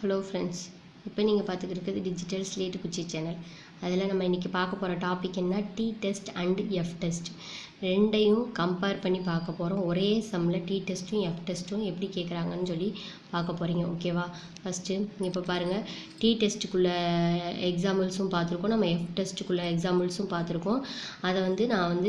Hello friends, இப்போ நீங்கள் பார்த்துக்கிட்டு டிஜிட்டல் ஸ்லேட் குச்சி சேனல். அதில் நம்ம இன்றைக்கி பார்க்க போகிற டாபிக் என்ன, T test and F test ரெண்டையும் கம்பேர் பண்ணி பார்க்க போகிறோம். ஒரே சம்மில் டி டெஸ்ட்டும் எஃப் டெஸ்ட்டும் எப்படி கேட்குறாங்கன்னு சொல்லி பார்க்க போகிறீங்க. ஓகேவா? ஃபஸ்ட்டு இப்போ பாருங்கள், டி டெஸ்ட்டுக்குள்ளே எக்ஸாம்பிள்ஸும் பார்த்துருக்கோம், நம்ம எஃப் டெஸ்ட்டுக்குள்ளே எக்ஸாம்பிள்ஸும் பார்த்துருக்கோம். அதை நான்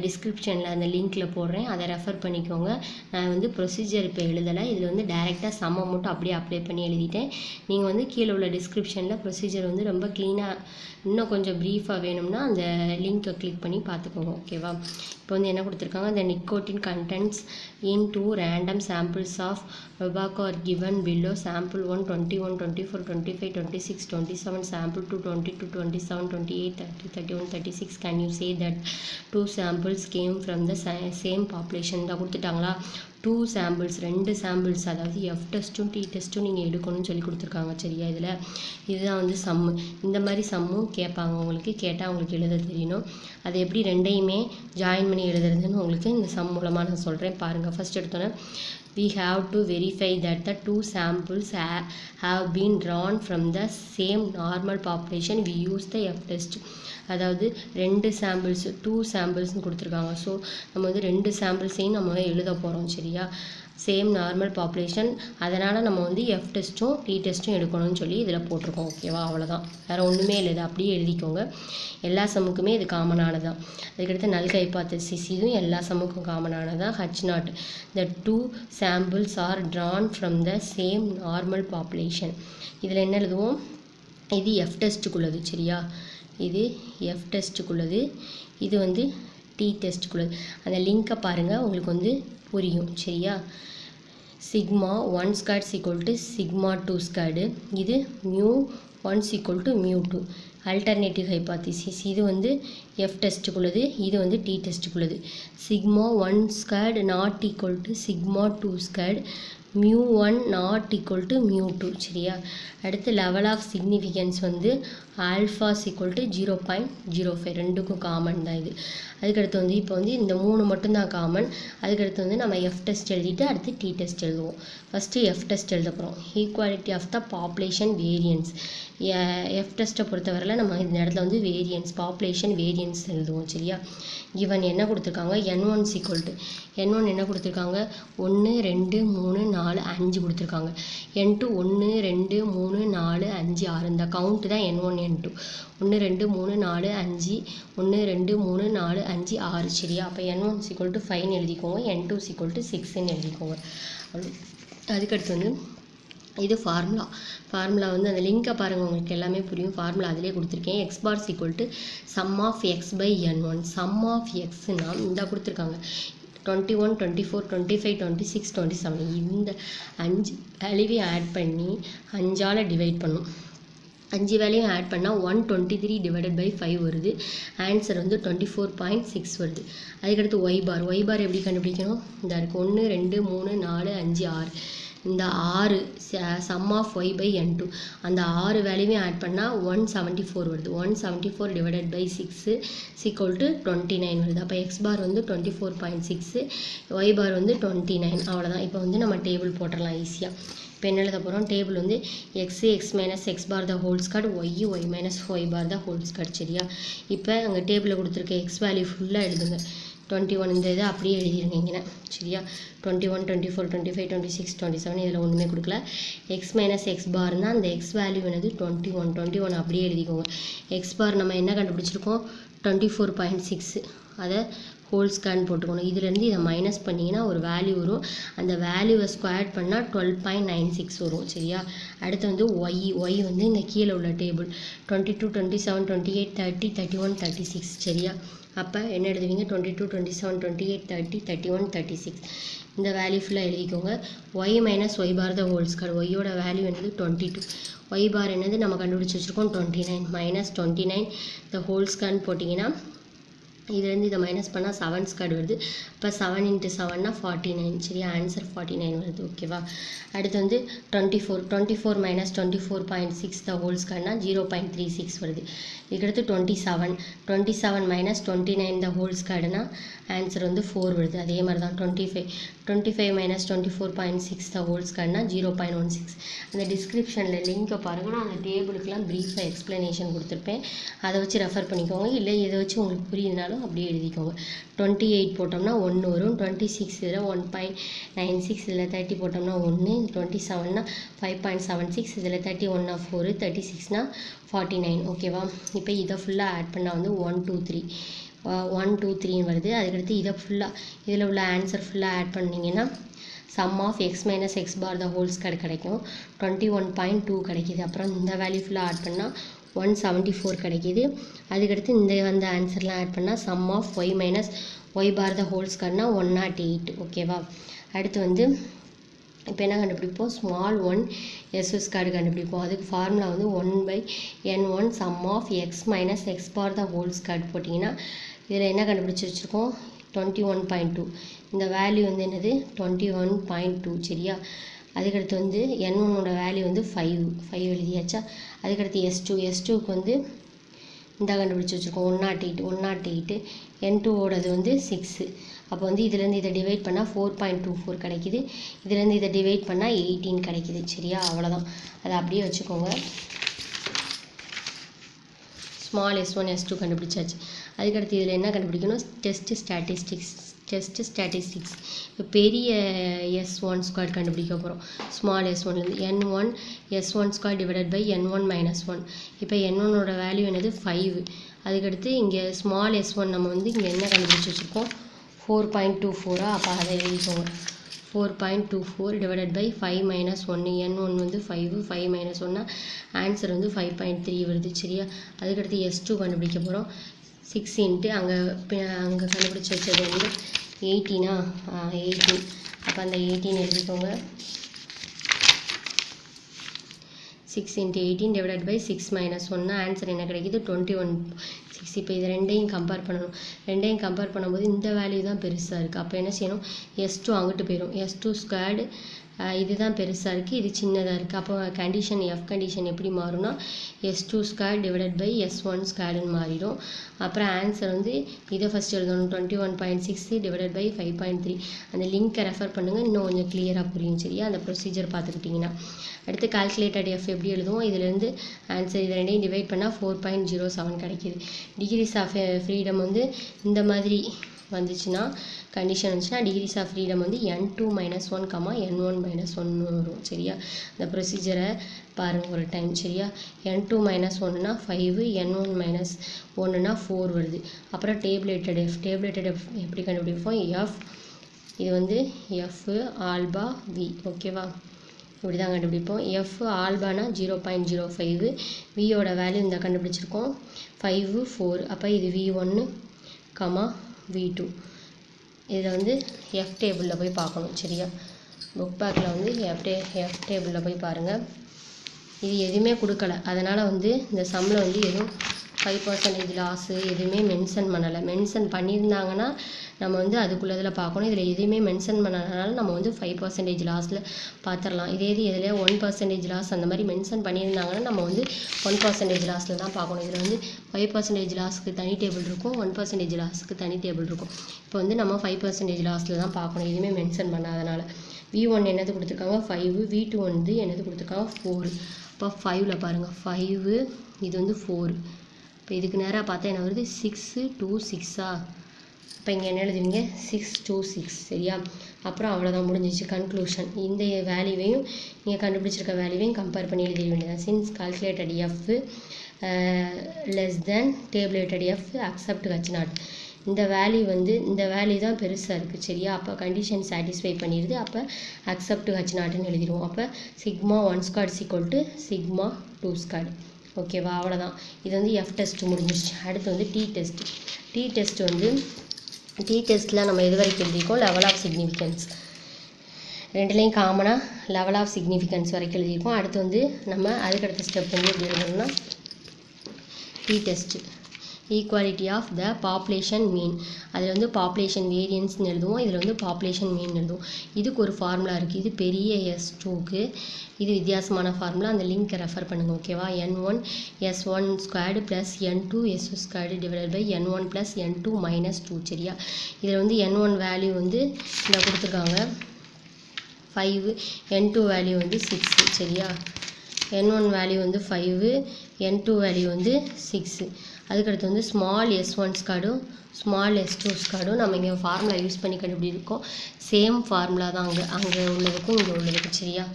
டிஸ்கிரிப்ஷனில் அந்த லிங்க்கில் போடுறேன், அதை ரெஃபர் பண்ணிக்கோங்க. நான் ப்ரொசீஜர் இப்போ எழுதலை, இதில் டைரெக்டாக சம்மை மட்டும் அப்படியே அப்ளை பண்ணி எழுதிட்டேன். நீங்கள் கீழே உள்ள டிஸ்கிரிப்ஷனில் ப்ரொசீஜர் ரொம்ப க்ளீனாக இன்னும் கொஞ்சம் ப்ரீஃபாக வேணும்னா அந்த லிங்க்கை கிளிக் பண்ணி பார்த்துக்கோங்க. ஓகேவா? இப்போ என்ன கொடுத்துருக்காங்க, the nicotine contents in 2 random samples of tobacco are given below. Sample 1 21 24 25 26 27, sample 2 22 27 28 30 31 36. Can you say that 2 samples came from the same population? தான் கொடுத்துட்டாங்களா. 2 samples, 2 samples, அதாவது எஃப் டெஸ்ட்டும் டி டெஸ்ட்டும் நீங்கள் எடுக்கணும்னு சொல்லி கொடுத்துருக்காங்க. சரியா? இதுதான் சம்மு. இந்த மாதிரி சம்மும் கேட்பாங்க. உங்களுக்கு கேட்டால் உங்களுக்கு எழுத தெரியணும். அது எப்படி ரெண்டையுமே ஜாயின் பண்ணி எழுதுறதுன்னு உங்களுக்கு இந்த சம் மூலமாக நான் சொல்கிறேன். பாருங்கள், ஃபஸ்ட் எடுத்தோன்னே we have to verify that the 2 samples have been drawn from the same normal population. We use the F test. அதாவது 2 samples, 2 samples கொடுத்துருக்காங்க. ஸோ நம்ம 2 samples-ஐயும் நம்ம எழுத போகிறோம். சரியா? சேம் நார்மல் பாப்புலேஷன், அதனால் நம்ம எஃப் டெஸ்ட்டும் டி டெஸ்ட்டும் எடுக்கணும்னு சொல்லி இதில் போட்டிருக்கோம். ஓகேவா? அவ்வளோதான், வேறு ஒன்றுமே இல்லை. இது அப்படியே எழுதிக்கோங்க. எல்லா சம்முக்குமே இது காமனானது தான். அதுக்கடுத்து நல் ஹைபாத்தசிஸ், இதுவும் எல்லா சம்முக்கும் காமனானது தான். H0, the 2 samples are drawn from the same normal population. இதில் என்ன எழுதுவோம், இது எஃப் டெஸ்ட்டுக்குள்ளது. சரியா? இது எஃப் டெஸ்ட்டுக்குள்ளது, இது டி டெஸ்ட்டுக்குள்ளது. அந்த லிங்க்கை பாருங்கள், உங்களுக்கு புரியும். சரியா? Sigma 1 square equal to sigma 2 squared, இது mu 1 equal to mu 2. Alternative hypothesis, இது எஃப் டெஸ்ட்டுக்குள்ளது, இது டி டெஸ்ட்டுக்குள்ளது. Sigma 1 squared not equal to sigma 2 squared, mu 1 not equal to mu 2. சரியா? அடுத்து level of significance alpha is equal to 0.05. ரெண்டுக்கும் common தான் இது. அதுக்கடுத்து இப்போ இந்த 3 மட்டும்தான் காமன். அதுக்கடுத்து நம்ம எஃப் டெஸ்ட் எழுதிட்டு அடுத்து டி டெஸ்ட் எழுதுவோம். ஃபஸ்ட்டு எஃப் டெஸ்ட் எழுத போகிறோம். Equality of the population variance. எஃப் டெஸ்ட்டை பொறுத்தவரையில் நம்ம இந்த இடத்துல வேரியன்ஸ், பாப்புலேஷன் வேரியன்ஸ் எழுதுவோம். சரியா? இவன் என்ன கொடுத்துருக்காங்க, n1 ஈக்குவல் டு n1 என்ன கொடுத்துருக்காங்க, 1 2 3 4 5 கொடுத்துருக்காங்க. n2 1 2 3 4 5 6. இந்த கவுண்ட்டு தான் n1 n2. 1 2 3 4 5, 1 2 3 4 5 6. சரியா? அப்போ n1 ஈக்குவல் டு 5 எழுதிக்கோங்க, n2 ஈக்குவல் டு 6ன்னு எழுதிக்கோங்க. அதுக்கடுத்து இது ஃபார்முலா. அந்த லிங்கை பாருங்கள், உங்களுக்கு எல்லாமே புரியும். ஃபார்முலா அதிலே கொடுத்துருக்கேன். X bar equal to sum of X by n1. Sum of எக்ஸ்னால் இந்த கொடுத்துருக்காங்க 21 24 25 26 27. இந்த 5 வேல்யூவையும் ஆட் பண்ணி 5ஆல் டிவைட் பண்ணும். 5 வேல்யூவும் ஆட் பண்ணால் 123 டிவைடட் பை 5 வருது. ஆன்சர் 24.6 வருது. அதுக்கடுத்து ஒய் பார் எப்படி கண்டுபிடிக்கணும், இந்த இருக்குது 1 2 3 4 5 6. இந்த 6 some of Y by n2, அந்த 6 வேல்யூவையும் ஆட் பண்ணால் 174 வருது. 174 டிவைடட் பை 6 ஈக்குவல் டு 29 வருது. அப்போ எக்ஸ் பார் 24.6, ஒய் பார் 29. அவ்வளோதான். இப்போ நம்ம டேபிள் போட்டுடலாம் ஈஸியாக. இப்போ என்ன எழுத போகிறோம், table X minus X bar the whole square, Y minus Y bar the whole square. சரியா? இப்போ அங்கே டேபிளில் கொடுத்துருக்க எக்ஸ் வேல்யூ ஃபுல்லாக எழுதுங்க. 21 இந்த இதை அப்படியே எழுதிருங்க இங்கே. சரியா? 21 24 25 26 27 இதில் ஒன்றுமே கொடுக்கல. எக்ஸ் மைனஸ் எக்ஸ் பார்னால் அந்த எக்ஸ் வேல்யூ 21 அப்படியே எழுதிக்கோங்க. எக்ஸ் பார் நம்ம என்ன கண்டுபிடிச்சிருக்கோம், 24.6. அதை ஹோல் ஸ்கொயர்னு போட்டுக்கணும். இதுலேருந்து இதை மைனஸ் பண்ணிங்கன்னா ஒரு வேல்யூ வரும். அந்த வேல்யூவை ஸ்கொயர் பண்ணால் 12.96 வரும். சரியா? அடுத்து ஒய் இந்த கீழே உள்ள டேபிள் 22 27 28 30 31 36. சரியா? அப்போ என்ன எழுதுவீங்க, 22 27 28 30 31 36. இந்த வேல்யூ ஃபுல்லாக எழுதிக்கோங்க. Y minus Y bar the whole square, ஒய்யோட வேல்யூ 22. ஒய் பார் நம்ம கண்டுபிடிச்சி வச்சுருக்கோம் 29 மைனஸ் 29 த ஹோல் ஸ்கொயர்னு போட்டிங்கன்னா இதுலேருந்து இதை மைனஸ் பண்ணால் 7 ஸ்கொயர் வருது. இப்போ 7 × 7னா 49. சரியா? ஆன்சர் 49 வருது. ஓகேவா? அடுத்து 24 மைனஸ் 24.6 த ஹோல் ஸ்கொயர்னா 0.36 வருது. இதுக்கடுத்து 27 மைனஸ் 29 த ஹோல் ஸ்கொயர்னா ஆன்சர் 4 வருது. அதே மாதிரி தான் 25 25 minus 24.6 the whole square னா 0.16. அந்த டிஸ்கிரிப்ஷனில் லிங்கை பாருங்கள், நான் அந்த டேபிளுக்கெலாம் ப்ரீஃபாக எக்ஸ்ப்ளனேஷன் கொடுத்துருப்பேன், அதை வச்சு ரெஃபர் பண்ணிக்கோங்க. இல்லை இதை வச்சு உங்களுக்கு புரியுதுனாலும் அப்படியே எழுதிக்கோங்க. 28 போட்டோம்னா 1 வரும், 26 இதில் 1.96, இதில் 30 போட்டோம்னா 1, 27னா 5.76, இதில் 31னா 4, 36னா 49. ஓகேவா? இப்போ இதை ஃபுல்லாக ஆட் பண்ணால் வந்து 1 2 3 1 2 3 வருது. அதுக்கடுத்து இதை ஃபுல்லாக இதில் உள்ள ஆன்சர் ஃபுல்லாக ஆட் பண்ணிங்கன்னா sum of X minus X bar the whole square கிடைக்கும், 21.2 கிடைக்கிது. அப்புறம் இந்த வேல்யூ ஃபுல்லாக ஆட் பண்ணால் 174 கிடைக்கிது. அதுக்கடுத்து இந்த வந்து ஆன்சர்லாம் ஆட் பண்ணால் sum of Y minus Y bar the whole ஸ்கொயர்னா 108. ஓகேவா? அடுத்து வந்து இப்போ என்ன கண்டுபிடிப்போம், ஸ்மால் 1 எஸ் ஸ்கொயர் கண்டுபிடிப்போம். அதுக்கு ஃபார்முலா வந்து 1/n1 sum of X minus X bar the whole square போட்டிங்கன்னா இதில் என்ன கண்டுபிடிச்சி வச்சுருக்கோம், 21.2. இந்த வேல்யூ வந்து என்னது 21.2. சரியா? அதுக்கடுத்து வந்து n1ஓட வேல்யூ வந்து 5 எழுதியாச்சா? அதுக்கடுத்து s2க்கு வந்து இந்த கண்டுபிடிச்சி வச்சுருக்கோம் 108. n2ஓடது வந்து 6. அப்போ வந்து இதுலேருந்து இதை டிவைட் பண்ணால் 4.24 கிடைக்கிது. இதுலேருந்து இதை டிவைட் பண்ணால் 18 கிடைக்கிது. சரியா? அவ்வளோதான், அதை அப்படியே வச்சுக்கோங்க. ஸ்மால் s1 s2 கண்டுபிடிச்சாச்சு. அதுக்கடுத்து இதில் என்ன கண்டுபிடிக்கணும், டெஸ்ட் ஸ்டாட்டிஸ்டிக்ஸ். இப்போ பெரிய s1 ஸ்கொயர் கண்டுபிடிக்க போகிறோம். ஸ்மால் s1லேருந்து n1 s1 square divided by n1 minus 1. இப்போ n1ஓட வேல்யூ என்னது 5. அதுக்கடுத்து இங்கே ஸ்மால் s1 நம்ம வந்து இங்கே என்ன கண்டுபிடிச்சி வச்சுருக்கோம், 4.24. அப்போ அதை எழுதிக்கோங்க. 4.24 டிவைடட் பை 5 மைனஸ் 1. n1 வந்து 5 மைனஸ் 1 ஆன்சர் வந்து 5.3 வருது. சரியா? அதுக்கடுத்து s2 கண்டுபிடிக்க போகிறோம். 6 இன்ட்டு அங்கே கண்டுபிடிச்சி வச்சது வந்து 18. அப்போ அந்த 18 எழுதிக்கோங்க. 6 into 18 divided by 6 minus 1 answer என்ன கிடைக்கிது, 21.6. இப்போ இது ரெண்டையும் கம்பேர் பண்ணணும். ரெண்டையும் கம்பேர் பண்ணும்போது இந்த வேல்யூ தான் பெருசாக இருக்குது. அப்போ என்ன செய்யணும், s2 அங்கிட்டு போயிடும். s2 ஸ்கொயர்டு இதுதான் பெருசாக இருக்குது, இது சின்னதாக இருக்குது. அப்போ கண்டிஷன் எஃப் கண்டிஷன் எப்படி மாறும்னா s2 square divided by s1 ஸ்கொயர்டுன்னு மாறிடும். அப்புறம் ஆன்சர் வந்து இதை ஃபஸ்ட் எழுதணும், 21.6 டிவைடட் பை 5.3. அந்த லிங்க்கை ரெஃபர் பண்ணுங்கள், இன்னும் கொஞ்சம் கிளியராக புரியும். சரியா? அந்த ப்ரொசீஜர் பார்த்துக்கிட்டிங்கன்னா அடுத்து கால்குலேட்டட் எஃப் எப்படி எழுதுவோம், இதுலேருந்து ஆன்சர் இது ரெண்டையும் டிவைட் பண்ணால் 4.07 கிடைக்கிது. டிகிரிஸ் ஆஃப் ஃப்ரீடம் வந்து இந்த மாதிரி வந்துச்சுன்னா கண்டிஷன் வந்துச்சுன்னா டிகிரிஸ் ஆஃப் ஃப்ரீடம் வந்து n2 மைனஸ் 1 n1 மைனஸ் 1 வரும். சரியா? அந்த ப்ரொசீஜரை பாருங்கள் ஒரு டைம். சரியா? n2 மைனஸ் 1னா 5, n1 மைனஸ் 1னா 4 வருது. அப்புறம் டேபிளேட்டட் எஃப் எப்படி கண்டுபிடிப்போம், எஃப் இது வந்து எஃப் ஆல்பா வி. ஓகேவா? இப்படி தான் கண்டுபிடிப்போம். எஃப் ஆல்பானா 0.05, வியோட வேல்யூ இந்த கண்டுபிடிச்சிருக்கோம் 5 4. அப்போ இது v1, v2. இதில் வந்து எஃப் டேபிளில் போய் பார்க்கணும். சரியா? புக் பேக்கில் வந்து எஃப் டேபிளில் போய் பாருங்கள். இது எதுவுமே கொடுக்கல, அதனால் வந்து இந்த சம்மில் வந்து எதுவும் 5% லாஸு எதுவுமே மென்ஷன் பண்ணலை. மென்ஷன் பண்ணியிருந்தாங்கன்னா நம்ம வந்து அதுக்குள்ளதில் பார்க்கணும். இதில் எதுவுமே மென்ஷன் பண்ணனால நம்ம வந்து 5% லாஸில் பார்த்துடலாம். இதில் 1% லாஸ் அந்த மாதிரி மென்ஷன் பண்ணியிருந்தாங்கன்னா நம்ம வந்து 1% லாஸில் தான் பார்க்கணும். இதில் வந்து 5% லாஸுக்கு தனி டேபிள் இருக்கும், 1% லாஸுக்கு தனி டேபிள் இருக்கும். இப்போ வந்து நம்ம 5% லாஸில் தான் பார்க்கணும், எதுவுமே மென்ஷன் பண்ணாதனால. v1 என்னது கொடுத்துருக்காங்க 5, v2 வந்து என்னது கொடுத்துருக்காங்க 4. இப்போ 5ல் பாருங்கள் 5, இது வந்து 4. இப்போ இதுக்கு நேராக பார்த்தா என்ன வருது, 6 2 6. இப்போ இங்கே என்ன எழுதுவீங்க, 6 2 6. சரியா? அப்புறம் அவ்வளோதான், முடிஞ்சிச்சு. கன்க்ளூஷன் இந்த வேல்யூவையும் நீங்கள் கண்டுபிடிச்சிருக்க வேல்யூவையும் கம்பேர் பண்ணி எழுதிட வேண்டியதான். Since calculated F less than tabulated F accept h0. இந்த வேல்யூ வந்து இந்த வேல்யூ தான் பெருசாக இருக்குது. சரியா? அப்போ கண்டிஷன் சாட்டிஸ்ஃபை பண்ணிடுது. அப்போ அக்செப்ட் h0ன்னு எழுதிடுவோம். அப்போ σ1 ஸ்கொயர் σ2 ஸ்கொயர். ஓகேவா? அவ்வளோதான். இது வந்து எஃப் டெஸ்ட் முடிஞ்சிருச்சு. அடுத்து வந்து டி டெஸ்ட் வந்து டி டெஸ்ட்டில் நம்ம எது வரைக்கும் எழுதியிருக்கோம், லெவல் ஆஃப் சிக்னிஃபிகன்ஸ். ரெண்டுலேயும் காமனாக லெவல் ஆஃப் சிக்னிஃபிகன்ஸ் வரைக்கும் எழுதியிருக்கோம். அடுத்து வந்து நம்ம அதுக்கடுத்த ஸ்டெப் வந்து எப்படி எழுதணும்னா T test equality of the population mean. அதில் வந்து பாப்புலேஷன் வேரியன்ஸ்னு எழுதுவோம், இதில் வந்து பாப்புலேஷன் மீன் எழுதுவோம். இதுக்கு ஒரு ஃபார்முலா இருக்குது, இது பெரிய s2க்கு இது வித்தியாசமான ஃபார்முலா. அந்த லிங்க்கை ரெஃபர் பண்ணுங்கள். ஓகேவா? n1 s1 squared plus n2 s2 squared divided by n1 plus n2 minus 2. சரியா? இதில் வந்து n1 வேல்யூ வந்து இதில் கொடுத்துருக்காங்க 5, n2 வேல்யூ வந்து 6 சரியா. n1 வேல்யூ வந்து 5, n2 வேல்யூ வந்து 6. அதுக்கடுத்து வந்து ஸ்மால் s1 ஸ்கார்டும் ஸ்மால் s2 ஸ்கார்டும் நம்ம இங்கே ஃபார்முலா யூஸ் பண்ணி கண்டுபிடிக்கோம். சேம் ஃபார்முலா தான் அங்கே உள்ளதுக்கும் இங்கே உள்ளதுக்கும் சரியா.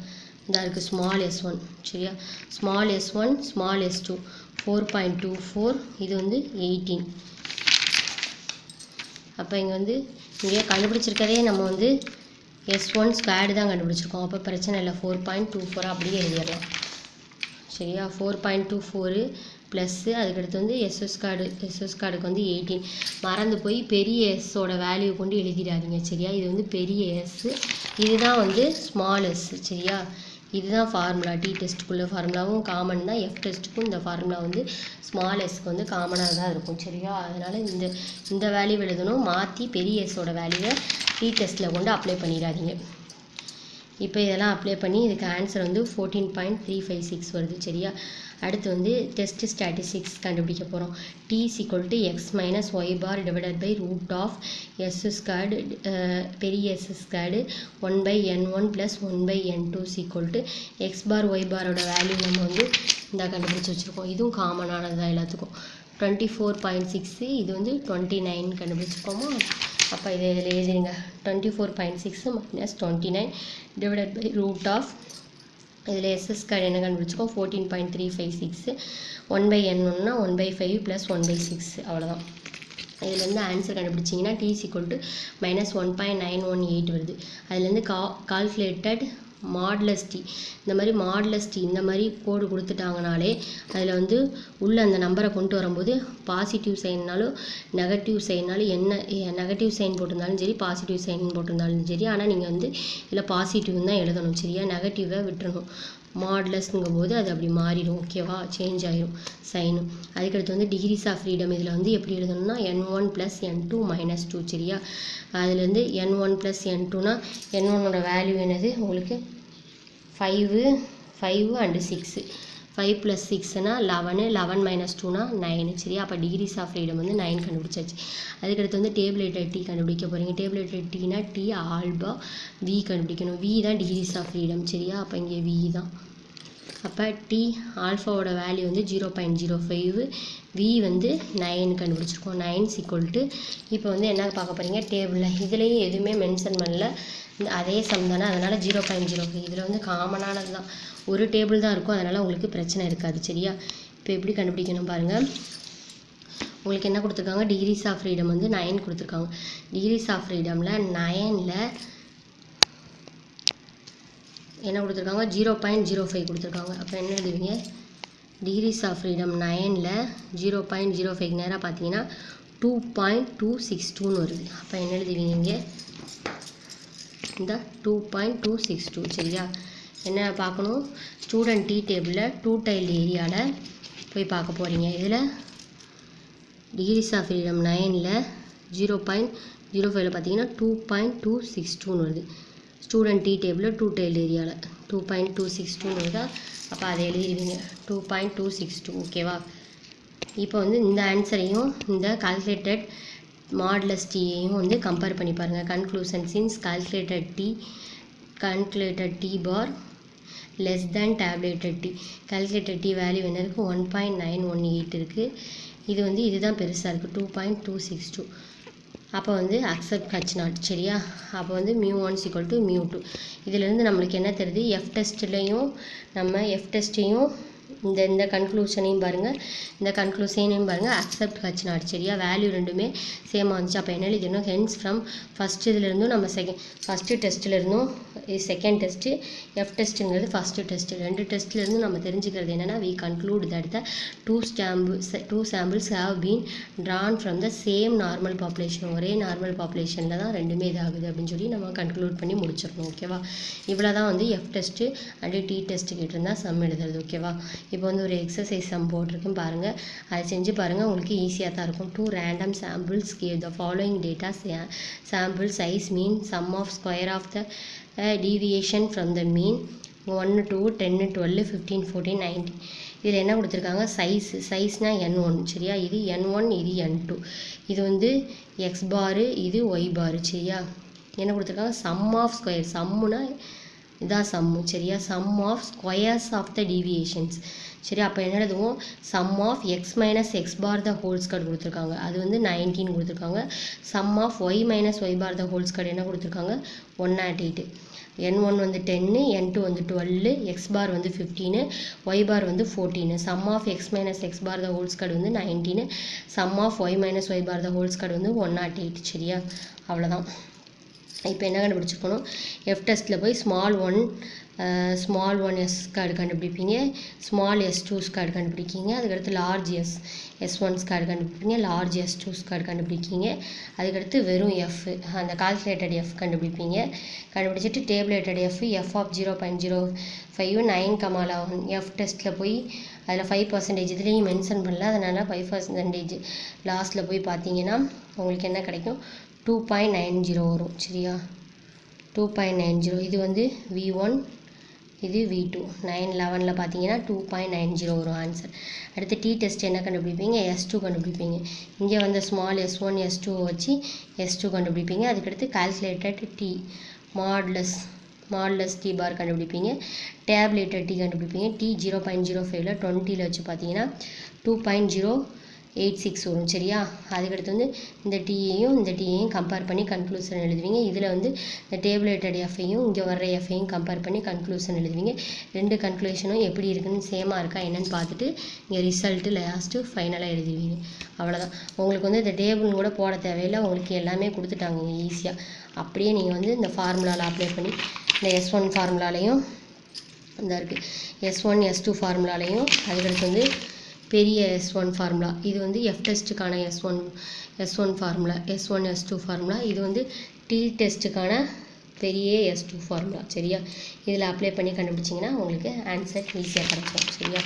இந்த இருக்குது ஸ்மால் s1 சரியா. ஸ்மால் s1 ஸ்மால் s2 4.24, இது வந்து 18. அப்போ இங்கே வந்து இங்கே கண்டுபிடிச்சிருக்கதே நம்ம வந்து s1 ஸ்கொயர்டு தான் கண்டுபிடிச்சிருக்கோம். அப்போ பிரச்சனை இல்லை, 4.24 அப்படியே எழுதிடலாம் சரியா. 4.24 ப்ளஸ்ஸு அதுக்கடுத்து வந்து எஸ்எஸ் கார்டுக்கு வந்து 18. மறந்து போய் பெரிய எஸ்ஸோட வேல்யூ கொண்டு எழுதிடாதீங்க சரியா. இது வந்து பெரிய எஸ்ஸு, இதுதான் வந்து ஸ்மால் எஸ் சரியா. இதுதான் ஃபார்முலா. டி டெஸ்ட்டுக்குள்ள ஃபார்முலாவும் காமன் தான், எஃப் டெஸ்ட்டுக்கும் இந்த ஃபார்முலா வந்து ஸ்மால் எஸ்க்கு வந்து காமனாக தான் இருக்கும் சரியா. அதனால் இந்த வேல்யூ எழுதணும், மாற்றி பெரிய எஸ்ஸோட வேல்யூவை டி டெஸ்ட்டில் கொண்டு அப்ளை பண்ணிடாதீங்க. இப்போ இதெல்லாம் அப்ளை பண்ணி இதுக்கு ஆன்சர் வந்து 14.356 வருது சரியா. அடுத்து வந்து டெஸ்ட் ஸ்டாட்டிஸ்டிக்ஸ் கண்டுபிடிக்க போகிறோம். t = x - y bar divided by root of s squared பெரிய s squared 1/n1 + 1/n2 = x bar y பாரோட value நம்ம வந்து இந்த கண்டுபிடிச்சி வச்சுருக்கோம். இதுவும் காமனானது தான் எல்லாத்துக்கும். 24.6, இது வந்து 29 கண்டுபிடிச்சிருக்கோமா. அப்போ இதை இதில் எழுதிடுங்க. 24.6 - 29 divided by root of இதில் எஸ்எஸ் ஸ்கொயர் என்ன கண்டுபிடிச்சிக்கோ 14.356, 1/n1 1/5 + 1/6 அவ்வளோதான். இதுலேருந்து ஆன்சர் கண்டுபிடிச்சிங்கன்னா t = -1.918 வருது. அதுலேருந்து கால்குலேட்டட் மாடுலஸ் டி, இந்த மாதிரி மாடுலஸ் டி இந்த மாதிரி கோடு கொடுத்துட்டாங்கனாலே அதில் வந்து உள்ள அந்த நம்பரை கொண்டு வரும்போது பாசிட்டிவ் சைன்னாலும் நெகட்டிவ் சைன்னாலும் என்ன நெகட்டிவ் சைன் போட்டிருந்தாலும் சரி பாசிட்டிவ் சைன் போட்டிருந்தாலும் சரி, ஆனால் நீங்கள் வந்து இதில் பாசிட்டிவ் தான் எழுதணும் சரியா. நெகட்டிவை விட்டுறணும். மாடுலஸ்ங்கும் போது அது அப்படி மாறிடும் ஓகேவா, சேஞ்ச் ஆகிடும் சைனு. அதுக்கடுத்து வந்து டிகிரிஸ் ஆஃப் ஃப்ரீடம் இதில் வந்து எப்படி எழுதணும்னா n1 + n2 - 2 சரியா. அதுலேருந்து n1 + n2னா n1ஓட வேல்யூ என்னது உங்களுக்கு 5 and 6, 5 + 6னா 11, 11 - 2னா 9 சரியா. அப்போ டிகிரிஸ் ஆஃப் ஃப்ரீடம் வந்து 9 கண்டுபிடிச்சாச்சு. அதுக்கடுத்து வந்து டேபிளேட்டட் டி கண்டுபிடிக்க போகிறீங்க. டேபிளேட்டட் டீனா டி ஆல்பா வி கண்டுபிடிக்கணும். வி தான் டிகிரிஸ் ஆஃப் ஃப்ரீடம் சரியா. அப்போ இங்கே வி தான். அப்போ டி ஆல்ஃபாவோட வேல்யூ வந்து 0.05, வி வந்து 9 கண்டுபிடிச்சிருக்கோம். 9 = இப்போ வந்து என்ன பார்க்க போகிறீங்க டேபிளில். இதுலேயும் எதுவுமே மென்ஷன் பண்ணல, அதே சம் தானே, அதனால் 0.05. இதில் வந்து காமனானது தான், ஒரு டேபிள் தான் இருக்கும், அதனால் உங்களுக்கு பிரச்சனை இருக்காது சரியா. இப்போ எப்படி கண்டுபிடிக்கணும் பாருங்கள். உங்களுக்கு என்ன கொடுத்துருக்காங்க, டிகிரிஸ் ஆஃப் ஃப்ரீடம் வந்து 9 கொடுத்துருக்காங்க. டிகிரிஸ் ஆஃப் ஃப்ரீடமில் 9ல் என்ன கொடுத்துருக்காங்க 0.05 கொடுத்துருக்காங்க. அப்போ என்ன எழுதுவீங்க, டிகிரிஸ் ஆஃப் ஃப்ரீடம் 9ல் 0.05 நேராக பார்த்தீங்கன்னா 2.262 வருது. அப்போ என்ன எழுதுவீங்க இங்கே இந்த 2.262 சரியா. என்ன பார்க்கணும், ஸ்டூடெண்ட் டி டேபிளில் 2 டைல் ஏரியாவில் போய் பார்க்க போகிறீங்க. இதில் டிகிரிஸ் ஆஃப் ஃப்ரீடம் 9ல் 0.05 பார்த்தீங்கன்னா 2.262 வருது. ஸ்டூடெண்ட் டி டேபிளில் 2 டைல் ஏரியாவில் 2.262 வருதா. அப்போ அதை எழுதிடுவீங்க 2.262 ஓகேவா. இப்போ வந்து இந்த ஆன்சரையும் இந்த கால்குலேட்டட் மாடுலஸ் டீயையும் வந்து கம்பேர் பண்ணி பாருங்கள். Conclusion since calculated T bar less than tabulated T. Calculated T value என்ன இருக்குது 1.918 இருக்குது. இது வந்து இதுதான் பெருசாக இருக்குது 2.262. அப்போ வந்து அக்செப்ட் H0 சரியா. அப்போ வந்து μ1 = μ2. இதிலேருந்து நம்மளுக்கு என்ன தெரியுது, எஃப் டெஸ்ட்லேயும் நம்ம எஃப் டெஸ்ட்டையும் இந்த கன்க்ளூஷனையும் பாருங்கள், இந்த கன்க்ளூஷனையும் பாருங்கள், அக்செப்ட் H0 சரியா. வேல்யூ ரெண்டுமே சேமாக வந்துச்சு. அப்போ என்ன எழுதிடணும், ஹென்ஸ் ஃப்ரம் ஃபஸ்ட்டு இதுலேருந்தும் நம்ம ஃபஸ்ட்டு டெஸ்ட்லேருந்தும் செகண்ட் டெஸ்ட்டு, எஃப் டெஸ்ட்டுங்கிறது ஃபஸ்ட்டு டெஸ்ட்டு, 2 டெஸ்ட்லேருந்து நம்ம தெரிஞ்சுக்கிறது என்னென்னா we conclude that the two samples have been drawn from the same normal population. ஒரே நார்மல் பாப்புலேஷனில் தான் ரெண்டுமே இதாகுது அப்படின்னு சொல்லி நம்ம கன்க்ளூட் பண்ணி முடிச்சிடணும் ஓகேவா. இவ்வளோ தான் வந்து F test and T test கேட்டிருந்தால் சம் எழுதுறது ஓகேவா. இப்போ வந்து ஒரு எக்ஸசைஸ் சம் போட்டிருக்குன்னு பாருங்கள், அதை செஞ்சு பாருங்கள், உங்களுக்கு ஈஸியாக தான் இருக்கும். 2 random samples gave the following data. Sample size mean sum of square of the deviation from the mean 1, 2, 10, 12, 15, 14, 19. இதில் என்ன கொடுத்துருக்காங்க, சைஸ்னால் n1 சரியா. இது n1, இது n2, இது வந்து x பாரு, இது y பாரு சரியா. என்ன கொடுத்துருக்காங்க, சம் ஆஃப் ஸ்கொயர், சம்முனா இதான் சம்மு சரியா. Sum of squares of the deviations சரி. அப்போ என்ன எழுதுவோம், sum of X minus X bar the whole square கொடுத்துருக்காங்க, அது வந்து 19 கொடுத்துருக்காங்க. Sum of Y minus Y bar the whole square என்ன கொடுத்துருக்காங்க, 108. n1 வந்து 10, n2 வந்து 12, எக்ஸ் பார் வந்து 15, ஒய் பார் வந்து 14. Sum of X minus X bar the whole square வந்து 19, sum of Y minus Y bar the whole square வந்து 108 சரியா. அவ்வளோதான். இப்போ என்ன கண்டுபிடிச்சிருக்கணும், எஃப் டெஸ்ட்டில் போய் ஸ்மால் ஒன் எஸ் ஸ்கொயர் கண்டுபிடிப்பீங்க, ஸ்மால் S2 ஸ்கொயர் கண்டுபிடிக்கிங்க, அதுக்கடுத்து லார்ஜ் S1 ஸ்கொயர் கண்டுபிடிப்பீங்க, லார்ஜ் S2 ஸ்கொயர் கண்டுபிடிக்கிங்க, அதுக்கடுத்து வெறும் எஃப் அந்த கால்குலேட்டட் எஃப் கண்டுபிடிப்பீங்க. கண்டுபிடிச்சிட்டு டேபிளேட்டட் எஃப் ஆஃப் 0.05 9, எஃப் டெஸ்ட்டில் போய் அதில் 5% இதுலேயும் மென்ஷன் பண்ணல, அதனால் 5% லாஸ்ட்டில் போய் பார்த்தீங்கன்னா உங்களுக்கு என்ன கிடைக்கும், 2.90 வரும் சரியா. 2.90 இது வந்து V1, இது V2. 9/11 பார்த்தீங்கன்னா 2.90 வரும் ஆன்சர். அடுத்து டி டெஸ்ட் என்ன கண்டுபிடிப்பீங்க, S2 கண்டுபிடிப்பீங்க. இங்கே வந்து ஸ்மால் S1 S2 வச்சு S2 கண்டுபிடிப்பீங்க. அதுக்கடுத்து கால்குலேட்டட் டி மாட்லஸ் டி பார் கண்டுபிடிப்பீங்க, டேப்லேட்டட் டி கண்டுபிடிப்பீங்க. டி 0.05 20 வச்சு பார்த்தீங்கன்னா 2.086 வரும் சரியா. அதுக்கடுத்து வந்து இந்த டீயையும் கம்பேர் பண்ணி கன்க்ளூஷன் எழுதுவீங்க. இதில் வந்து இந்த டேபிளேட்டட் எஃப்ஐயும் இங்கே வர்ற எஃப்ஐயும் கம்பேர் பண்ணி கன்க்ளூஷன் எழுதுவீங்க. ரெண்டு கன்க்ளூஷனும் எப்படி இருக்குன்னு சேமாக இருக்கா என்னன்னு பார்த்துட்டு இங்கே ரிசல்ட்டு லாஸ்ட்டு ஃபைனலாக எழுதுவீங்க. அவ்வளோதான். உங்களுக்கு வந்து இந்த டேபிள் கூட போட தேவையில்லை, உங்களுக்கு எல்லாமே கொடுத்துட்டாங்க ஈஸியாக. அப்படியே நீங்கள் வந்து இந்த ஃபார்முலாவில் அப்ளை பண்ணி இந்த S1 ஃபார்முலாலையும் இந்த இருக்குது S1 S2 ஃபார்முலாலையும், அதுக்கடுத்து வந்து பெரிய S1 ஃபார்முலா, இது வந்து F டெஸ்ட்டுக்கான S1 formula, S1 S2 formula, இது வந்து டி டெஸ்ட்டுக்கான பெரிய S2 ஃபார்முலா சரியா. இதில் அப்ளை பண்ணி கண்டுபிடிச்சிங்கன்னா உங்களுக்கு ஆன்சர் ஈஸியாக கிடைக்கும் சரியா.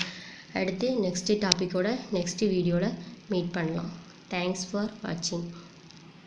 அடுத்து நெக்ஸ்ட்டு டாப்பிக்கோட நெக்ஸ்ட்டு வீடியோவில் மீட் பண்ணலாம். தேங்க்ஸ் ஃபார் வாட்சிங்.